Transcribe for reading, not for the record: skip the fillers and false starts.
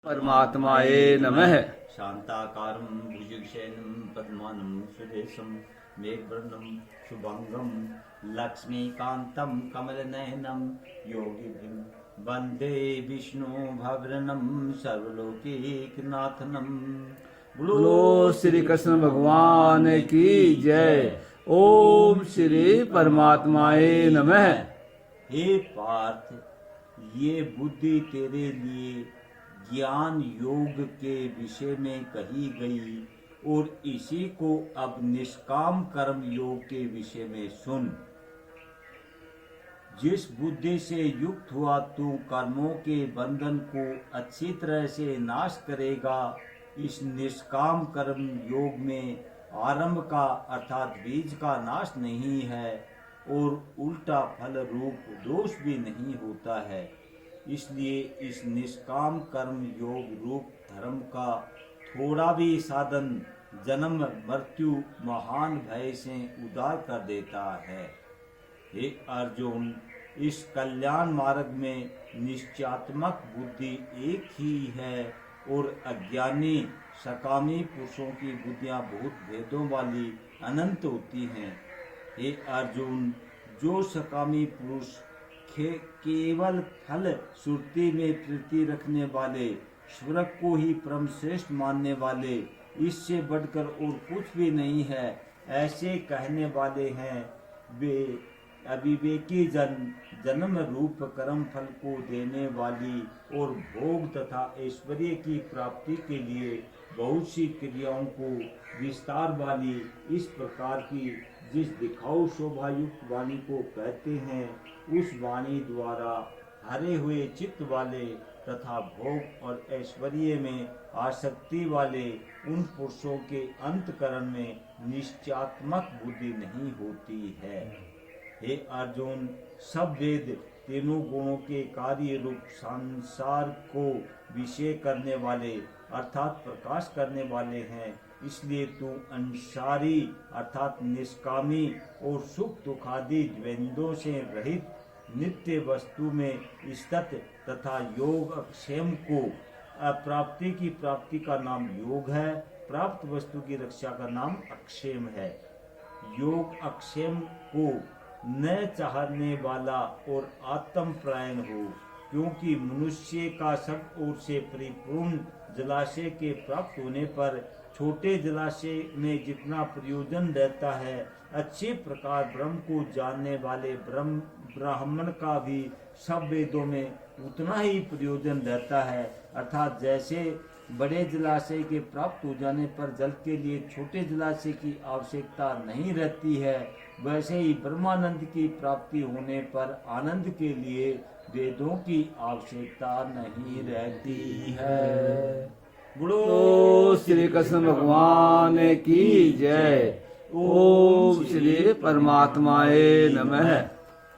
परमात्माये नमः। शांताकारं भुजगशयनं पद्मानं सुरेशं मेघवर्णं शुभांगं लक्ष्मीकान्तं कमलनयनं योगिभिं वन्दे विष्णुभवनं सर्वलोकैकनाथनं। बोलो श्री कृष्ण भगवान की जय। ओम श्री परमात्माये नमः। हे पार्थ, ये बुद्धि तेरे लिए ज्ञान योग के विषय में कही गई और इसी को अब निष्काम कर्म योग के विषय में सुन। जिस बुद्धि से युक्त हुआ तू कर्मों के बंधन को अच्छी तरह से नाश करेगा, इस निष्काम कर्म योग में आरंभ का अर्थात बीज का नाश नहीं है और उल्टा फल रूप दोष भी नहीं होता है। इसलिए इस निष्काम कर्म योग रूप धर्म का थोड़ा भी साधन जन्म मृत्यु महान भय से उद्धार कर देता है। हे अर्जुन, इस कल्याण मार्ग में निश्चयात्मक बुद्धि एक ही है और अज्ञानी सकामी पुरुषों की बुद्धियां बहुत भेदों वाली अनंत होती हैं। हे अर्जुन, जो सकामी पुरुष केवल फल सुरती में प्रीति रखने वाले, स्वर्ग को ही परम श्रेष्ठ मानने वाले, इससे बढ़कर और कुछ भी नहीं है, ऐसे कहने वाले हैं, वे अविवेकी जन्म रूप कर्म फल को देने वाली और भोग तथा ऐश्वर्य की प्राप्ति के लिए बहुत सी क्रियाओं को विस्तार वाली इस प्रकार की जिस दिखाऊ शोभायुक्त वाणी को कहते हैं, उस वाणी द्वारा हरे हुए चित्त वाले तथा भोग और ऐश्वर्य में आसक्ति वाले उन पुरुषों के अंतकरण में निश्चयात्मक बुद्धि नहीं होती है। हे अर्जुन, सब वेद तीनों गुणों के कार्य रूप संसार को विषय करने वाले अर्थात प्रकाश करने वाले हैं। इसलिए तू अंसारी अर्थात निष्कामी और सुख दुखादि द्वंद्वों से रहित नित्य वस्तु में स्थित तथा योग अक्षेम को अप्राप्ति की प्राप्ति का नाम योग है, प्राप्त वस्तु की रक्षा का नाम अक्षेम है। योग अक्षेम को न चाहने वाला और आत्म परायण हो, क्योंकि मनुष्य का सब ओर से परिपूर्ण जलाशय के प्राप्त होने पर छोटे जलाशय में जितना प्रयोजन रहता है, अच्छे प्रकार ब्रह्म को जानने वाले ब्राह्मण का भी सब वेदों में उतना ही प्रयोजन रहता है। अर्थात जैसे बड़े जलाशय के प्राप्त हो जाने पर जल के लिए छोटे जलाशय की आवश्यकता नहीं रहती है, वैसे ही ब्रह्मानंद की प्राप्ति होने पर आनंद के लिए वेदों की आवश्यकता नहीं रहती है। बोलो श्री कृष्ण भगवान की जय। ओम श्री परमात्माये नमः।